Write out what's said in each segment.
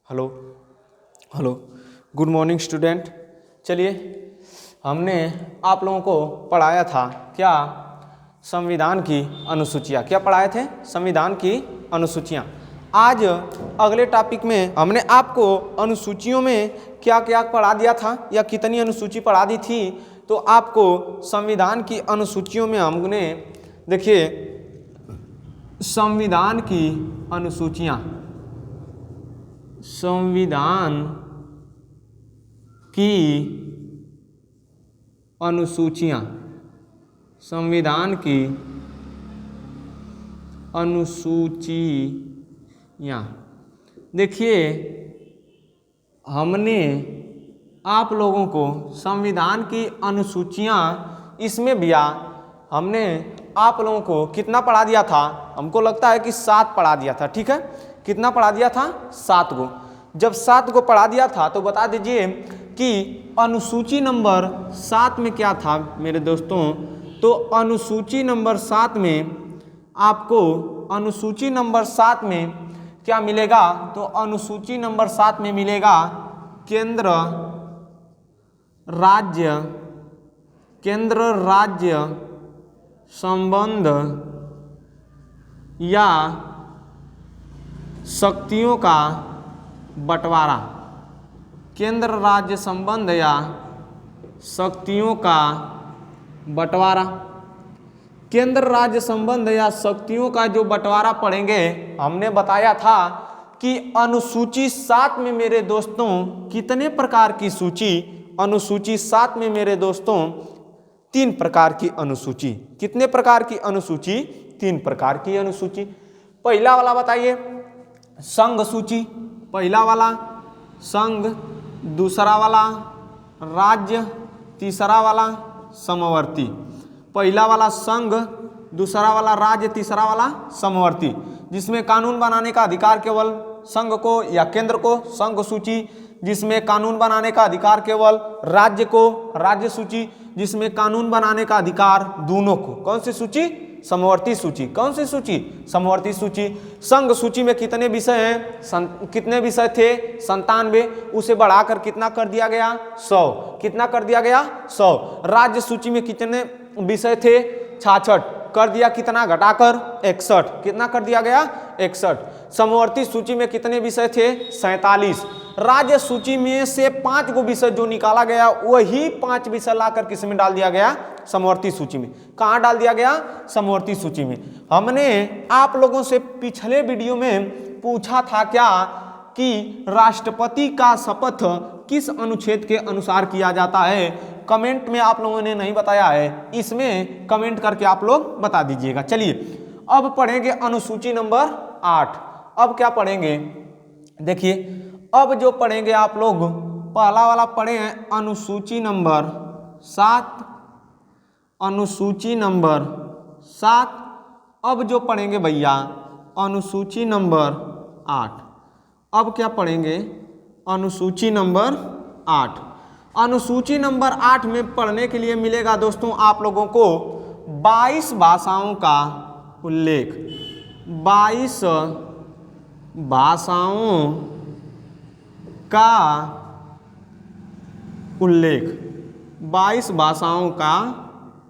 Hello hello good morning student. चलिए, हमने आप लोगों को पढ़ाया था क्या, संविधान की अनुसूचियाँ। क्या पढ़ाए थे? संविधान की अनुसूचियाँ। आज अगले टॉपिक में हमने आपको अनुसूचियों में क्या क्या पढ़ा दिया था या कितनी अनुसूची पढ़ा दी थी। तो आपको संविधान की अनुसूचियों में हमने देखिए संविधान की अनुसूचियाँ, संविधान की अनुसूचियाँ, संविधान की अनुसूचियाँ। देखिए, हमने आप लोगों को संविधान की अनुसूचियाँ, इसमें भैया हमने आप लोगों को कितना पढ़ा दिया था? हमको लगता है कि 7 पढ़ा दिया था। ठीक है, कितना पढ़ा दिया था? 7 गो। जब 7 को पढ़ा दिया था तो बता दीजिए कि अनुसूची नंबर 7 में क्या था मेरे दोस्तों। तो अनुसूची नंबर 7 में आपको, अनुसूची नंबर 7 में क्या मिलेगा? तो अनुसूची नंबर 7 में मिलेगा केंद्र राज्य संबंध या शक्तियों का बंटवारा। केंद्र राज्य संबंध या शक्तियों का बंटवारा। केंद्र राज्य संबंध या शक्तियों का जो बंटवारा पढ़ेंगे, हमने बताया था कि अनुसूची 7 में मेरे दोस्तों कितने प्रकार की सूची, अनुसूची 7 में मेरे दोस्तों 3 प्रकार की अनुसूची। कितने प्रकार की अनुसूची? 3 प्रकार की अनुसूची। पहला वाला बताइए, संघ सूची। पहला वाला संघ, दूसरा वाला राज्य, तीसरा वाला समवर्ती। पहला वाला संघ, दूसरा वाला राज्य, तीसरा वाला समवर्ती, जिसमें कानून बनाने का अधिकार केवल संघ को या केंद्र को, संघ सूची। जिसमें कानून बनाने का अधिकार केवल राज्य को, राज्य सूची। जिसमें कानून बनाने का अधिकार दोनों को, कौन सी सूची? समवर्ती सूची। कौन सी सूची? समवर्ती सूची। संघ सूची में कितने विषय हैं? कितने विषय थे? 97। उसे बढ़ाकर कितना कर दिया गया? 100। कितना कर दिया गया? 100। राज्य सूची में कितने विषय थे? 66। कर दिया कितना? घटाकर 61। कितना कर दिया गया? 61। समवर्ती सूची में कितने विषय थे? 47। राज्य सूची में से 5 गो विषय जो निकाला गया, वही 5 विषय लाकर किसमें डाल दिया गया? समवर्ती सूची में। कहाँ डाल दिया गया? समवर्ती सूची में। हमने आप लोगों से पिछले वीडियो में पूछा था क्या कि राष्ट्रपति का शपथ किस अनुच्छेद के अनुसार किया जाता है? कमेंट में आप लोगों ने नहीं बताया है, इसमें कमेंट करके आप लोग बता दीजिएगा। चलिए, अब पढ़ेंगे अनुसूची नंबर 8। अब क्या पढ़ेंगे? देखिए, अब जो पढ़ेंगे आप लोग, पहला वाला पढ़े हैं अनुसूची नंबर 7, अनुसूची नंबर 7। अब जो पढ़ेंगे भैया अनुसूची नंबर 8। अब क्या पढ़ेंगे? अनुसूची नंबर 8। अनुसूची नंबर 8 में पढ़ने के लिए मिलेगा दोस्तों आप लोगों को 22 भाषाओं का उल्लेख। 22 भाषाओं का उल्लेख। 22 भाषाओं का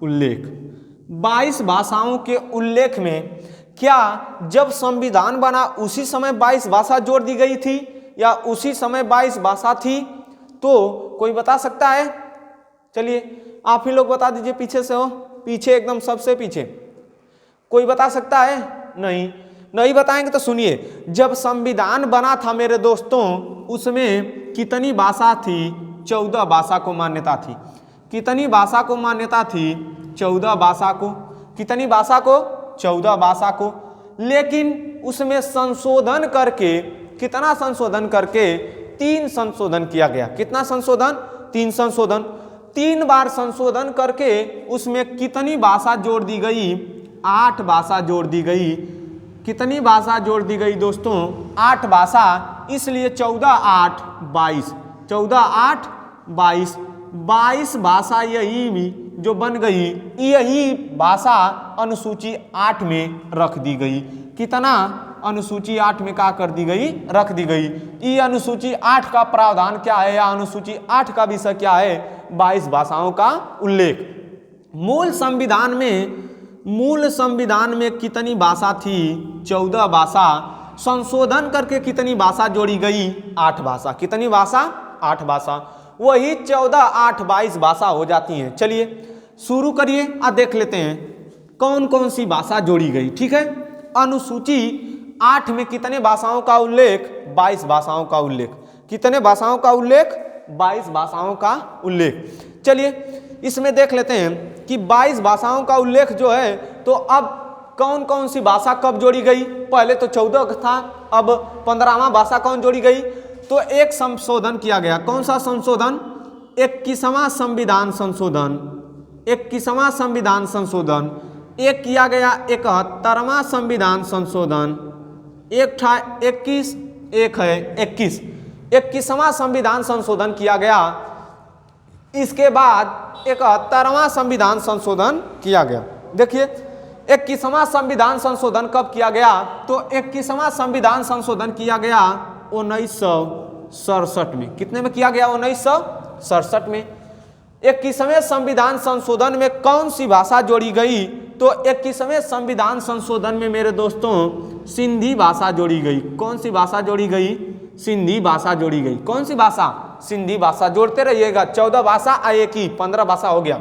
उल्लेख। 22 भाषाओं के उल्लेख में क्या जब संविधान बना उसी समय 22 भाषा जोड़ दी गई थी या उसी समय 22 भाषा थी? तो कोई बता सकता है? चलिए, आप ही लोग बता दीजिए, पीछे से हो, पीछे एकदम सबसे पीछे। कोई बता सकता है? नहीं बताएंगे तो सुनिए, जब संविधान बना था मेरे दोस्तों, उसमें कितनी भाषा थी? 14 भाषा को मान्यता थी। कितनी भाषा को मान्यता थी? 14 भाषा को। कितनी भाषा को? 14 भाषा को। लेकिन उसमें संशोधन करके, कितना संशोधन करके? 3 संशोधन किया गया। कितना संशोधन? 3 संशोधन। 3 बार संशोधन करके उसमें कितनी भाषा जोड़ दी गई? 8 भाषा जोड़ दी गई। कितनी भाषा जोड़ दी गई दोस्तों? 8 भाषा। इसलिए 14 8 22। 14 8 22। 22 भाषा यही जो बन गई, यही भाषा अनुसूची 8 में रख दी गई। कितना? अनुसूची 8 में क्या कर दी गई, रख दी गई। ये अनुसूची 8 का प्रावधान क्या है, या अनुसूची 8 का विषय क्या है, 22 भाषाओं का उल्लेख। मूल संविधान में कितनी भाषा थी, 14 भाषा। संशोधन करके कितनी भाषा जोड़ी गई, 8 भाषा। कितनी भाषा, 8 भाषा। वही 14 8 22 भाषा हो जाती हैं। चलिए शुरू करिए और देख लेते हैं कौन कौन सी भाषा जोड़ी गई। ठीक है, अनुसूची 8 में कितने भाषाओं का उल्लेख, 22 भाषाओं का उल्लेख। कितने भाषाओं का उल्लेख, 22 भाषाओं का उल्लेख। चलिए इसमें देख लेते हैं कि 22 भाषाओं का उल्लेख जो है, तो अब कौन कौन सी भाषा कब जोड़ी गई। पहले तो 14 था, अब 15वां भाषा कौन जोड़ी गई। तो एक संशोधन किया गया। कौन सा संशोधन, 21वां संविधान संशोधन। 21वां संविधान संशोधन। एक किया गया 71वां संविधान संशोधन। एक था 21, एक है 21। 21वां संविधान संशोधन किया गया। इसके बाद 71वां संविधान संशोधन किया गया। देखिए 21वां संविधान संशोधन कब किया गया, तो 21वां संविधान संशोधन किया गया 1967 में। कितने में किया गया, 1967 में। 21वें संविधान संशोधन में कौन सी भाषा जोड़ी गई, तो 21वें संविधान संशोधन में मेरे दोस्तों सिंधी भाषा जोड़ी गई। कौन सी भाषा जोड़ी गई, सिंधी भाषा जोड़ी गई। कौन सी भाषा, सिंधी भाषा। जोड़ते रहिएगा, 14 भाषा आ एक ही 15 भाषा हो गया।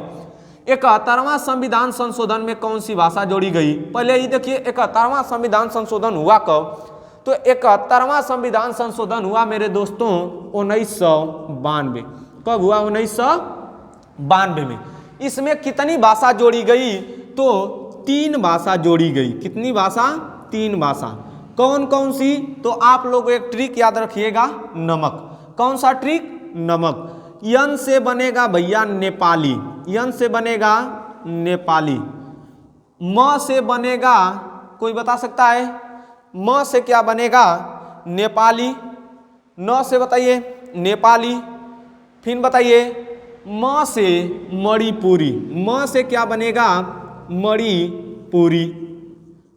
71वां संविधान संशोधन में कौन सी भाषा जोड़ी गई, पहले ही देखिए 71वां संविधान संशोधन हुआ कब, तो 71वां संविधान संशोधन हुआ मेरे दोस्तों 1992। कब हुआ, 1992 में। इसमें कितनी भाषा जोड़ी गई, तो 3 भाषा जोड़ी गई। कितनी भाषा, 3 भाषा। कौन कौन सी, तो आप लोग एक ट्रिक याद रखिएगा, नमक। कौन सा ट्रिक, नमक। यन से बनेगा भैया नेपाली, यन से बनेगा नेपाली। म से बनेगा, कोई बता सकता है, म से क्या बनेगा, नेपाली। न से बताइए, नेपाली। फिर बताइए, म से मणिपुरी। म से क्या बनेगा, मणिपुरी।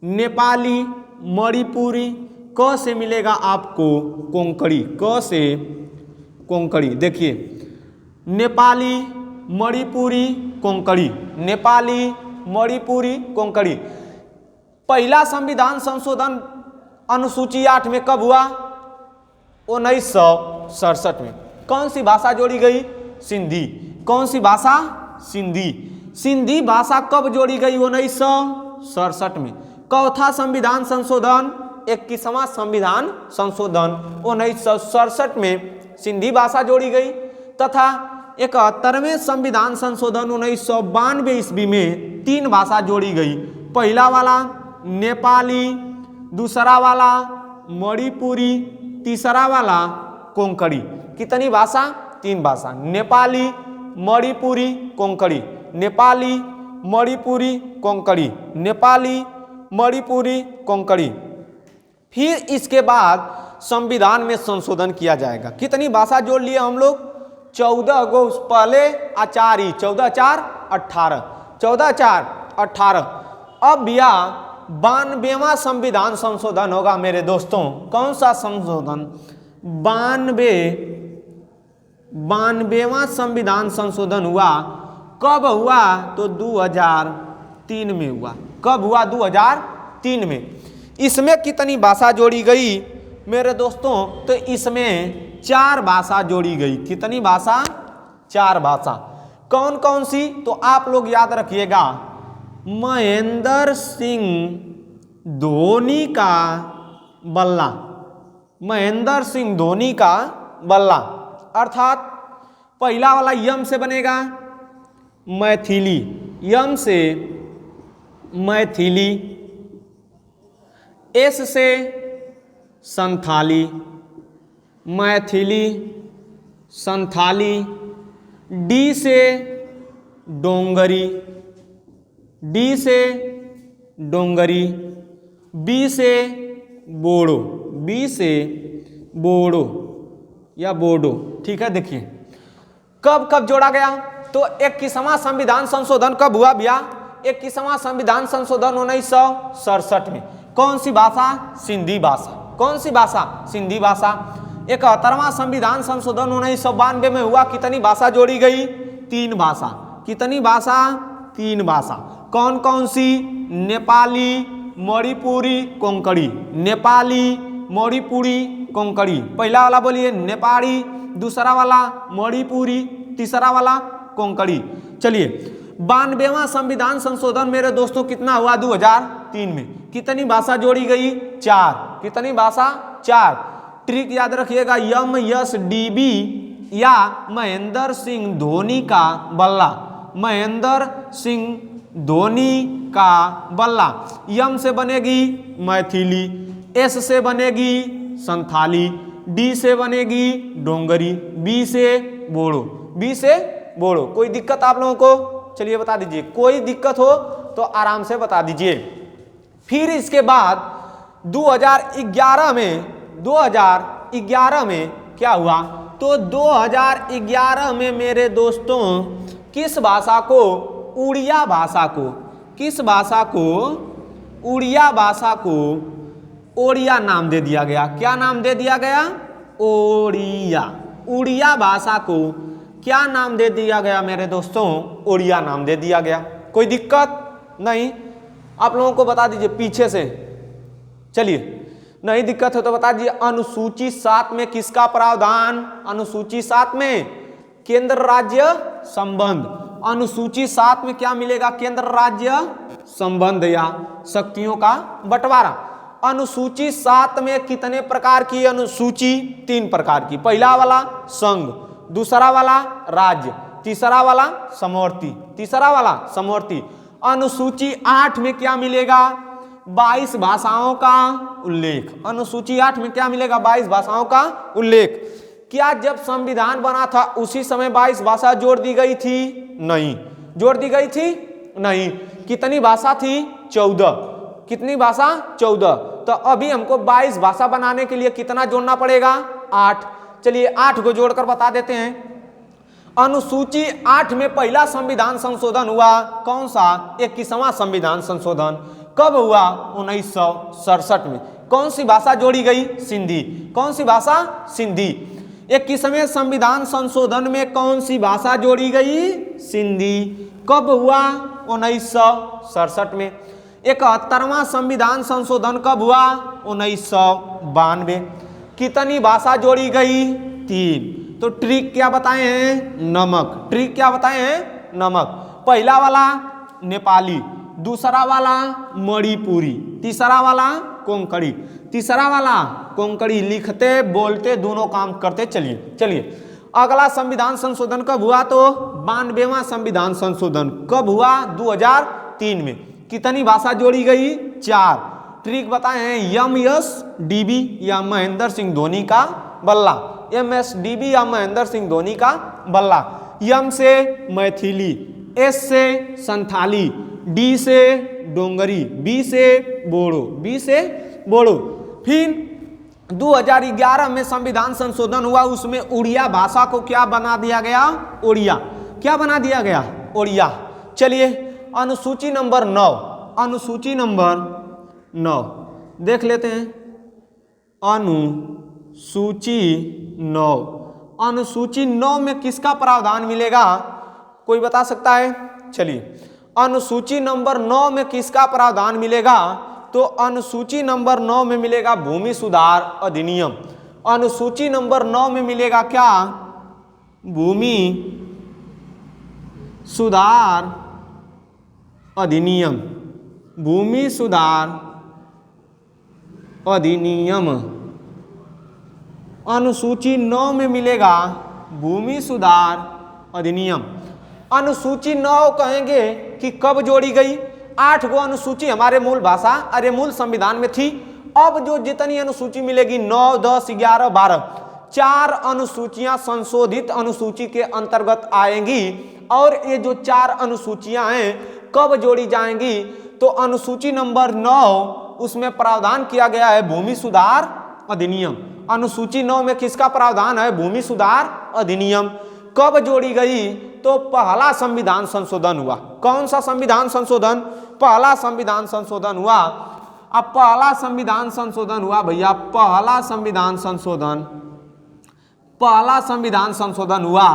नेपाली, मणिपुरी। क से मिलेगा आपको कोंकणी, क से कोंकणी। देखिए नेपाली, मणिपुरी, कोंकणी। नेपाली, मणिपुरी, कोंकणी। पहला संविधान संशोधन अनुसूची 8 में कब हुआ, 1967 में। कौन सी भाषा जोड़ी गई, सिंधी। कौन सी भाषा, सिंधी। सिंधी भाषा कब जोड़ी गई, 1967 में। चौथा संविधान संशोधन, 21वां संविधान संशोधन 1967 में सिंधी भाषा जोड़ी गई, तथा 71वें संविधान संशोधन 1992 ईस्वी में 3 भाषा जोड़ी गई। पहला वाला नेपाली, दूसरा वाला मणिपुरी, तीसरा वाला कोंकणी। कितनी भाषा, 3 भाषा। नेपाली, मणिपुरी, कोंकणी। नेपाली, मणिपुरी, कोंकणी। नेपाली, मणिपुरी, कोंकणी। फिर इसके बाद संविधान में संशोधन किया जाएगा। कितनी भाषा जोड़ लिए हम लोग, 14 गो। पहले आचारी 14 4 18, 14 4 18। अब यह 92वां संविधान संशोधन होगा मेरे दोस्तों। कौन सा संशोधन, 92वां संविधान संशोधन हुआ। कब हुआ, तो 2003 में हुआ। कब हुआ, 2003 में। इसमें कितनी भाषा जोड़ी गई मेरे दोस्तों, तो इसमें 4 भाषा जोड़ी गई। कितनी भाषा, 4 भाषा। कौन कौन सी, तो आप लोग याद रखिएगा, महेंद्र सिंह धोनी का बल्ला। महेंद्र सिंह धोनी का बल्ला, अर्थात पहला वाला यम से बनेगा मैथिली, यम से मैथिली। एस से संथाली, मैथिली, संथाली। डी से डोंगरी, डी से डोंगरी। बी से बोडो, बी से बोडो या बोडो। ठीक है, देखिए कब कब जोड़ा गया, तो 21वां संविधान संशोधन कब हुआ भैया, 21वां संविधान संशोधन 1967 में। कौन सी भाषा? सिंधी भाषा। कौन सी भाषा? सिंधी भाषा। 71वां संविधान संशोधन 1992 में हुआ, कितनी भाषा जोड़ी गई? 3 भाषा। कितनी भाषा? 3 भाषा। कौन कौन सी? नेपाली, मणिपुरी, कोंकणी। नेपाली, मणिपुरी, कोंकणी। पहला वाला बोलिए नेपाली, दूसरा वाला मणिपुरी, तीसरा वाला कोंकणी। चलिए 92वां संविधान संशोधन मेरे दोस्तों कितना हुआ? 2003 में। कितनी भाषा जोड़ी गई? 4। कितनी भाषा? 4। ट्रिक याद रखिएगा, MSDB या महेंद्र सिंह धोनी का बल्ला। महेंद्र सिंह धोनी का बल्ला। यम से बनेगी मैथिली, एस से बनेगी संथाली, डी से बनेगी डोंगरी, बी से बोड़ो। बी से बोड़ो। कोई दिक्कत आप लोगों को? चलिए बता दीजिए, कोई दिक्कत हो तो आराम से बता दीजिए। फिर इसके बाद 2011 में क्या हुआ? तो 2011 में मेरे दोस्तों किस भाषा को? उड़िया भाषा को। किस भाषा को? उड़िया भाषा को ओड़िया नाम दे दिया गया। क्या नाम दे दिया गया? ओड़िया। उड़िया भाषा को क्या नाम दे दिया गया मेरे दोस्तों? ओड़िया नाम दे दिया गया। कोई दिक्कत नहीं? आप लोगों को बता दीजिए पीछे से। चलिए नहीं दिक्कत है तो बता दीजिए, अनुसूची 7 में किसका प्रावधान? अनुसूची 7 में केंद्र राज्य संबंध। अनुसूची 7 में क्या मिलेगा? केंद्र राज्य संबंध या शक्तियों का बंटवारा। अनुसूची 7 में कितने प्रकार की अनुसूची? 3 प्रकार की। पहला वाला संघ, दूसरा वाला राज्य, तीसरा वाला समवर्ती। तीसरा वाला समवर्ती। अनुसूची 8 में क्या मिलेगा? 22 भाषाओं का उल्लेख। अनुसूची 8 में क्या मिलेगा? 22 भाषाओं का उल्लेख। क्या जब संविधान बना था उसी समय 22 भाषा जोड़ दी गई थी? नहीं। जोड़ दी गई थी? नहीं। कितनी भाषा थी? 14। कितनी भाषा? 14। तो अभी हमको 22 भाषा बनाने के लिए कितना जोड़ना पड़ेगा? 8। चलिए 8 को जोड़कर बता देते हैं। अनुसूची 8 में पहला संविधान संशोधन हुआ कौन सा? 21वां संविधान संशोधन। कब हुआ? 1967 में। कौन सी भाषा जोड़ी गई? सिंधी। कौन सी भाषा? सिंधी। 21वें संविधान संशोधन में कौन सी भाषा जोड़ी गई? सिंधी। कब हुआ? 1967 में। 71वां संविधान संशोधन कब हुआ? 1992। कितनी भाषा जोड़ी गई? 3। तो ट्रिक क्या बताए हैं? नमक। ट्रिक क्या बताए हैं? नमक। पहला वाला नेपाली, दूसरा वाला मणिपुरी, तीसरा वाला कोंकणी। तीसरा वाला कोंकणी। लिखते बोलते दोनों काम करते। चलिए अगला संविधान संशोधन कब हुआ? तो 92वां संविधान संशोधन कब हुआ? 2003 में। कितनी भाषा जोड़ी गई? 4। ट्रिक बताए हैं, MSDB या महेंद्र सिंह धोनी का बल्ला। MSDB या महेंद्र सिंह धोनी का बल्ला। यम से मैथिली, एस से संथाली, डी से डोंगरी, बी से बोड़ो। बी से बोड़ो। फिर 2011 में संविधान संशोधन हुआ, उसमें उड़िया भाषा को क्या बना दिया गया? ओड़िया। क्या बना दिया गया? ओड़िया। चलिए अनुसूची नंबर 9। अनुसूची नंबर 9 देख लेते हैं। अनुसूची 9। अनुसूची 9 में किसका प्रावधान मिलेगा? कोई बता सकता है? चलिए अनुसूची नंबर 9 में किसका प्रावधान मिलेगा? तो अनुसूची नंबर 9 में मिलेगा भूमि सुधार अधिनियम। अनुसूची नंबर 9 में मिलेगा क्या? भूमि सुधार अधिनियम। भूमि सुधार अधिनियम। अनुसूची 9 में मिलेगा भूमि सुधार अधिनियम। अनुसूची 9 कहेंगे कि कब जोड़ी गई? 8 गो अनुसूची हमारे मूल भाषा अरे मूल संविधान में थी। अब जो जितनी अनुसूची मिलेगी 9, 10, 11, 12, 4 अनुसूचियां संशोधित अनुसूची के अंतर्गत आएंगी। और ये जो 4 अनुसूचियां हैं कब जोड़ी जाएंगी? तो अनुसूची नंबर 9 उसमें प्रावधान किया गया है भूमि सुधार अधिनियम। अनुसूची 9 में किसका प्रावधान है? भूमि सुधार अधिनियम। कब जोड़ी गई? तो पहला संविधान संशोधन हुआ। कौन सा संविधान संशोधन? पहला संविधान संशोधन हुआ अब पहला संविधान संशोधन हुआ भैया, पहला संविधान संशोधन हुआ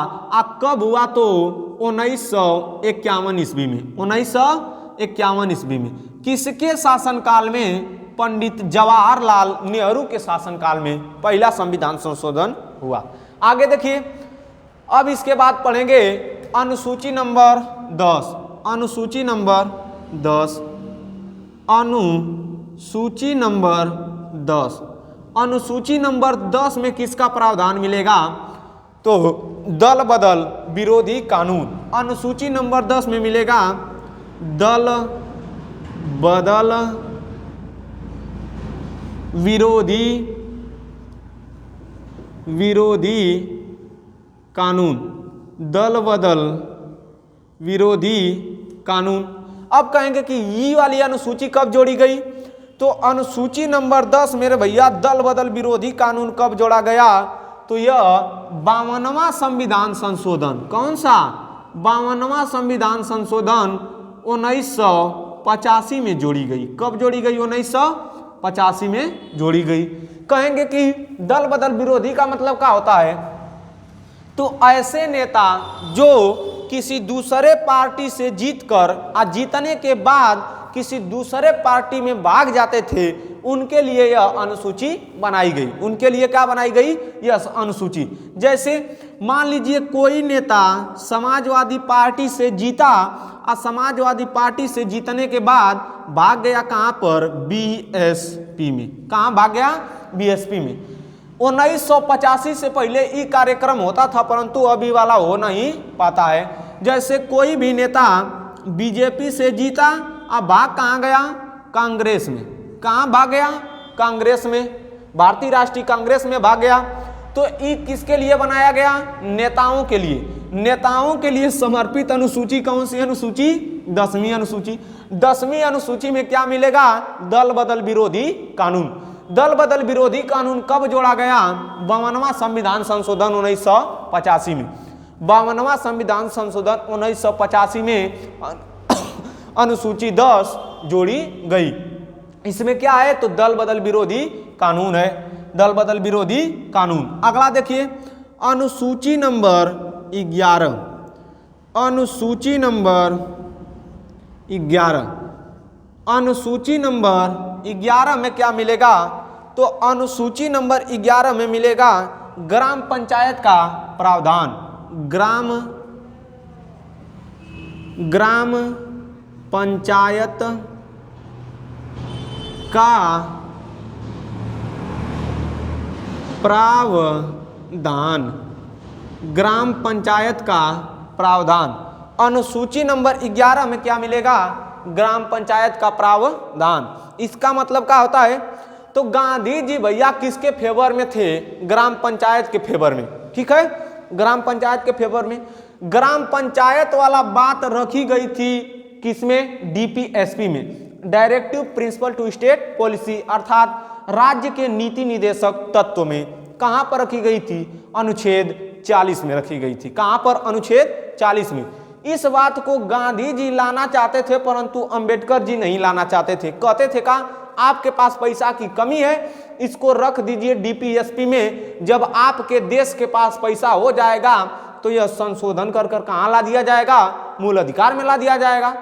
कब हुआ? तो 1951 ईस्वी में, 1951 ईस्वी में। किसके शासनकाल में? पंडित जवाहरलाल नेहरू के शासनकाल में पहला संविधान संशोधन हुआ। आगे देखिए, अब इसके बाद पढ़ेंगे अनुसूची नंबर 10। अनुसूची नंबर 10, अनुसूची नंबर 10, अनुसूची नंबर 10 में किसका प्रावधान मिलेगा? तो दल बदल विरोधी कानून। अनुसूची नंबर 10 में मिलेगा दल बदल विरोधी कानून, दल बदल विरोधी कानून। अब कहेंगे कि ये वाली अनुसूची कब जोड़ी गई? तो अनुसूची नंबर 10 मेरे भैया दल बदल विरोधी कानून कब जोड़ा गया? तो यह 52वां संविधान संशोधन। कौन सा? 52वां संविधान संशोधन 1985 में जोड़ी गई। कब जोड़ी गई? 1985 में जोड़ी गई। कहेंगे कि दल बदल विरोधी का मतलब क्या होता है? तो ऐसे नेता जो किसी दूसरे पार्टी से जीतकर और जीतने के बाद किसी दूसरे पार्टी में भाग जाते थे, उनके लिए यह अनुसूची बनाई गई। उनके लिए क्या बनाई गई? यह अनुसूची। जैसे मान लीजिए कोई नेता समाजवादी पार्टी से जीता और समाजवादी पार्टी से जीतने के बाद भाग गया कहाँ पर? बीएसपी में। कहाँ भाग गया? बीएसपी में। 1985 से पहले ये कार्यक्रम होता था, परंतु अभी वाला हो नहीं पाता है। जैसे कोई भी नेता बीजेपी से जीता और भाग कहाँ गया? कांग्रेस में। कहाँ भाग गया? कांग्रेस में, भारतीय राष्ट्रीय कांग्रेस में भाग गया। तो ये किसके लिए बनाया गया? नेताओं के लिए। नेताओं के लिए समर्पित अनुसूची कौन सी अनुसूची? 10वीं अनुसूची। 10वीं अनुसूची में क्या मिलेगा? दल बदल विरोधी कानून। दल बदल विरोधी कानून कब जोड़ा गया? 52वां संविधान संशोधन 1985 में। 52वां संविधान संशोधन 1985 में अनुसूची 10 जोड़ी गई। इसमें क्या है? तो दल बदल विरोधी कानून है, दल बदल विरोधी कानून। अगला देखिए अनुसूची नंबर 11। अनुसूची नंबर 11, अनुसूची नंबर 11 में क्या मिलेगा? तो अनुसूची नंबर 11 में मिलेगा ग्राम पंचायत का प्रावधान। ग्राम पंचायत का प्रावधान। ग्राम पंचायत का प्रावधान। अनुसूची नंबर 11 में क्या मिलेगा? ग्राम पंचायत का प्रावधान। इसका मतलब क्या होता है? तो गांधी जी भैया किसके फेवर में थे? ग्राम पंचायत के फेवर में। ठीक है, ग्राम पंचायत के फेवर में। ग्राम पंचायत वाला बात रखी गई थी किसमें? डीपीएसपी में, directive principle to state policy, अर्थात राज्य के नीति निदेशक तत्व में। कहां पर रखी गई थी? अनुच्छेद 40 में रखी गई थी। कहां पर? अनुच्छेद 40 में। इस बात को गांधी जी लाना चाहते थे, परंतु अंबेडकर जी नहीं लाना चाहते थे। कहते थे का आपके पास पैसा की कमी है, इसको रख दीजिए डीपीएसपी में। जब आपके देश के पास पैसा हो जाएगा तो यह संशोधन कर कर कहाँ ला दिया जाएगा? मूल अधिकार में ला दिया जाएगा।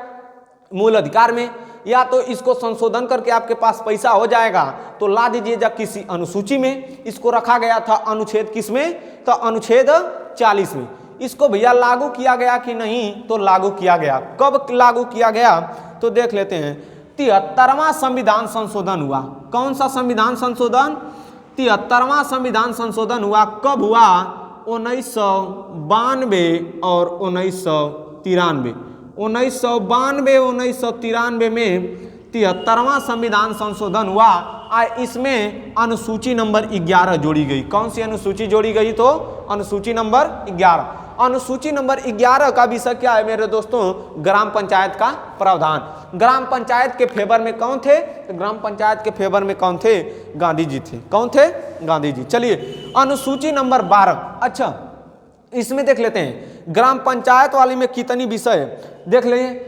मूल अधिकार में, या तो इसको संशोधन करके आपके पास पैसा हो जाएगा तो ला दीजिए जब किसी अनुसूची में। इसको रखा गया था अनुच्छेद किस में? तो अनुच्छेद 40 में। इसको भैया लागू किया गया कि नहीं? तो लागू किया गया। कब लागू किया गया? तो देख लेते हैं। 73वां संविधान संशोधन हुआ। कौन सा संविधान संशोधन? 73वां संविधान संशोधन हुआ। कब हुआ? 1992 और 1993। 1992 1993 में 73वां संविधान संशोधन हुआ और इसमें अनुसूची नंबर 11 जोड़ी गई। कौन सी अनुसूची जोड़ी गई? तो अनुसूची नंबर 11। अनुसूची नंबर 11 का विषय क्या है मेरे दोस्तों? ग्राम पंचायत का प्रावधान। ग्राम पंचायत के फेवर में कौन थे? ग्राम पंचायत के फेवर में कौन थे? गांधी जी थे। कौन थे? गांधी जी। चलिए अनुसूची नंबर 12। अच्छा, इसमें देख लेते हैं ग्राम पंचायत वाली में कितनी विषय है। देख लें,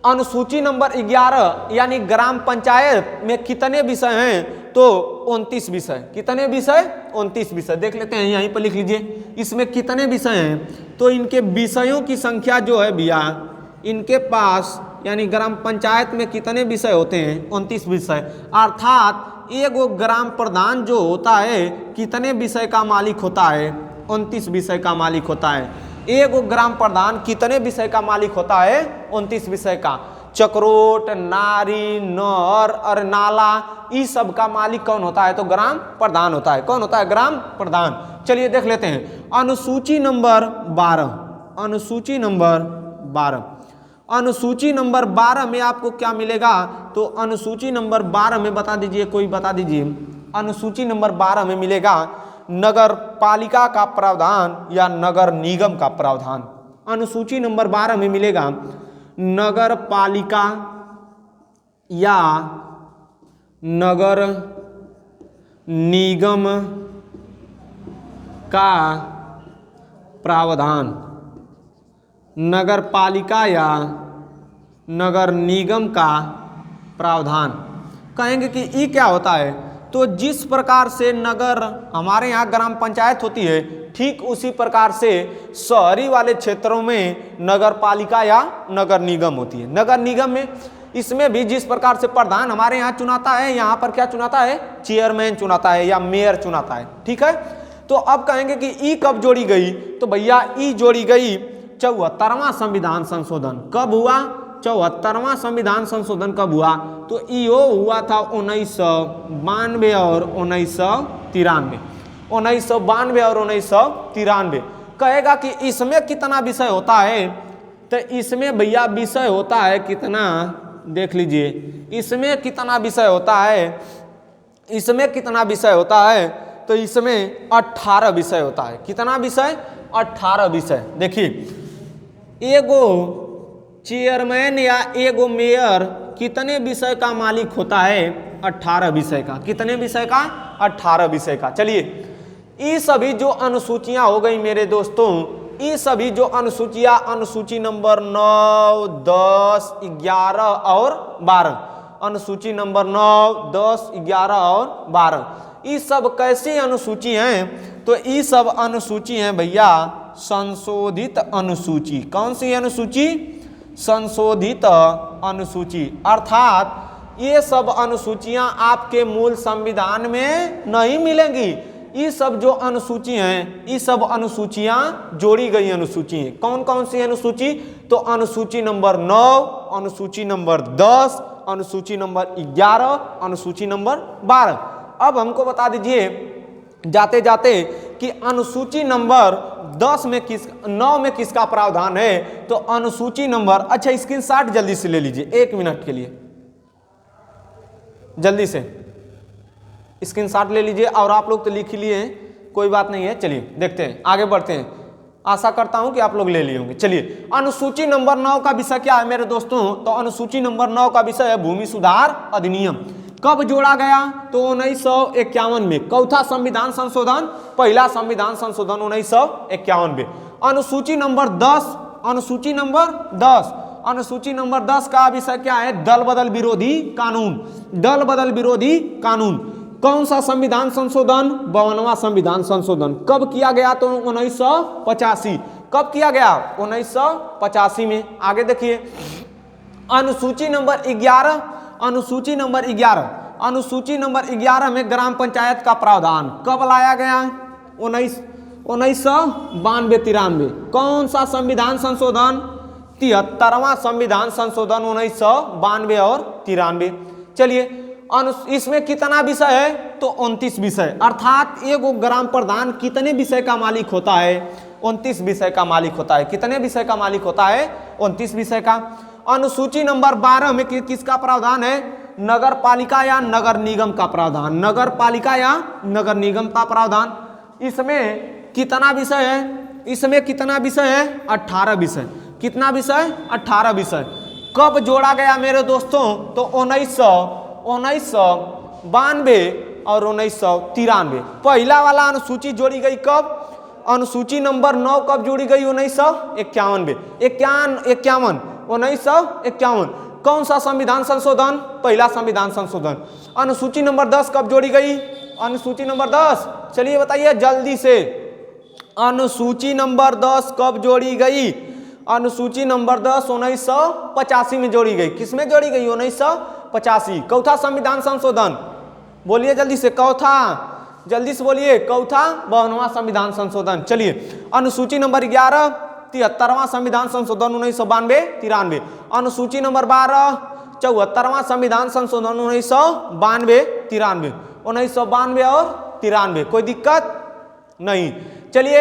अनुसूची नंबर 11 यानी ग्राम पंचायत में कितने विषय हैं, तो 29 विषय। कितने विषय? 29 विषय। देख लेते हैं, यहीं पर लिख लीजिए, इसमें कितने विषय हैं, तो इनके विषयों की संख्या जो है भैया, इनके पास यानी ग्राम पंचायत में कितने विषय होते हैं? 29 विषय। अर्थात एगो ग्राम प्रधान जो होता है कितने विषय का मालिक होता है? 29 विषय का मालिक होता है। एगो ग्राम प्रधान कितने विषय का मालिक होता है? 29 विषय का। चक्रोट, नारी, नर और नाला, इस सब का मालिक कौन होता है? तो ग्राम प्रधान होता है। कौन होता है? ग्राम प्रधान। चलिए देख लेते हैं अनुसूची नंबर 12। अनुसूची नंबर 12, अनुसूची नंबर 12 में आपको क्या मिलेगा? तो अनुसूची नंबर 12 में बता दीजिए, कोई बता दीजिए। अनुसूची नंबर 12 में मिलेगा नगर पालिका का प्रावधान या नगर निगम का प्रावधान। अनुसूची नंबर 12 में मिलेगा नगर पालिका या नगर निगम का प्रावधान। नगर पालिका या नगर निगम का प्रावधान। कहेंगे कि ये क्या होता है? तो जिस प्रकार से नगर हमारे यहाँ ग्राम पंचायत होती है, ठीक उसी प्रकार से शहरी वाले क्षेत्रों में नगर पालिका या नगर निगम होती है। नगर निगम में इसमें भी जिस प्रकार से प्रधान हमारे यहाँ चुनाता है, यहाँ पर क्या चुनाता है? चेयरमैन चुनाता है या मेयर चुनाता है। ठीक है, तो अब कहेंगे कि ई कब जोड़ी गई? तो भैया ई जोड़ी गई 74वां संविधान संशोधन। कब हुआ? 74वां संविधान संशोधन कब हुआ? तो ईओ हुआ था 1992 और 1993। 1992 और 1993। कहेगा कि इसमें कितना विषय होता है? तो इसमें भैया विषय होता है कितना? देख लीजिए, इसमें कितना विषय होता है? इसमें कितना विषय होता है? तो इसमें 18 विषय होता है। कितना विषय? 18 विषय। देखिए, एगो चेयरमैन या एगो मेयर कितने विषय का मालिक होता है? 18 विषय का। कितने विषय का? 18 विषय का। चलिए, ये सभी जो अनुसूचियां हो गई मेरे दोस्तों, ये सभी जो अनुसूचियां, अनुसूची नंबर 9, 10, 11 और 12, अनुसूची नंबर 9, 10, 11 और 12, ये सब कैसी अनुसूची हैं? तो ये सब अनुसूची हैं भैया संशोधित अनुसूची। कौन सी अनुसूची? संशोधित अनुसूची। अर्थात ये सब अनुसूचियां आपके मूल संविधान में नहीं मिलेंगी। ये सब जो अनुसूची हैं, ये सब अनुसूचियां जोड़ी गई अनुसूची हैं। कौन कौन सी अनुसूची? तो अनुसूची नंबर 9, अनुसूची नंबर 10, अनुसूची नंबर 11, अनुसूची नंबर 12। अब हमको बता दीजिए जाते जाते कि अनुसूची नंबर 10 में 9 में किसका प्रावधान है? तो अनुसूची नंबर, अच्छा स्क्रीनशॉट जल्दी से ले लीजिए, 1 मिनट के लिए जल्दी से स्क्रीनशॉट ले लीजिए। और आप लोग तो लिख ही लिए हैं, कोई बात नहीं है। चलिए देखते हैं, आगे बढ़ते हैं। आशा करता हूं कि आप लोग ले लिए होंगे। चलिए, अनुसूची नंबर 9 का विषय क्या है मेरे दोस्तों? तो अनुसूची नंबर 9 का विषय है भूमि सुधार अधिनियम। कब जोड़ा गया? तो 1951 में। चौथा संविधान संशोधन, पहला संविधान संशोधन 1951 में। अनुसूची नंबर 10, अनुसूची नंबर 10, अनुसूची नंबर 10 का विषय क्या है? दल बदल विरोधी कानून। दल बदल विरोधी कानून। कौन सा संविधान संशोधन? 52वां संविधान संशोधन। कब किया गया? तो 1985। कब किया गया? 1985 में। आगे देखिए, अनुसूची नंबर 11, अनुसूची नंबर 11, अनुसूची नंबर 11 में ग्राम पंचायत का प्रावधान कब लाया गया? 1992-93। कौन सा संविधान संशोधन? 73वां संविधान संशोधन 1992 और 93। चलिए, इसमें कितना विषय है? तो 29 विषय। अर्थात एगो ग्राम प्रधान कितने विषय का मालिक होता है? 29 विषय का मालिक होता है। कितने विषय का मालिक होता है? 29 विषय का। अनुसूची नंबर 12 में किसका प्रावधान है? नगर पालिका या नगर निगम का प्रावधान। नगर पालिका या नगर निगम का प्रावधान। इसमें कितना विषय है? इसमें कितना विषय है? 18 विषय। कितना विषय? 18 विषय। कब जोड़ा गया मेरे दोस्तों? तो 1992 और 1993। पहला वाला अनुसूची जोड़ी गई कब? अनुसूची नंबर 9 कब जोड़ी गई? 1951 में। 1951। कौन सा संविधान संशोधन? पहला संविधान संशोधन। अनुसूची नंबर 10 कब जोड़ी गई? अनुसूची नंबर 10, चलिए बताइए जल्दी से, अनुसूची नंबर 10 कब जोड़ी गई? अनुसूची नंबर 10 1985 में जोड़ी गई। किसमें जोड़ी गई? 1985। चौथा संविधान संशोधन, बोलिए जल्दी से, चौथा, जल्दी से बोलिए, चौथा 52वां संविधान संशोधन। चलिए अनुसूची नंबर 11 73वां संविधान संशोधन 1992-93। अनुसूची नंबर 12 74वां संविधान संशोधन 1992-93। 1992 और 93, कोई दिक्कत नहीं। चलिए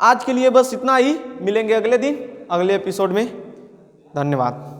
आज के लिए बस इतना ही, मिलेंगे अगले दिन अगले एपिसोड में। धन्यवाद।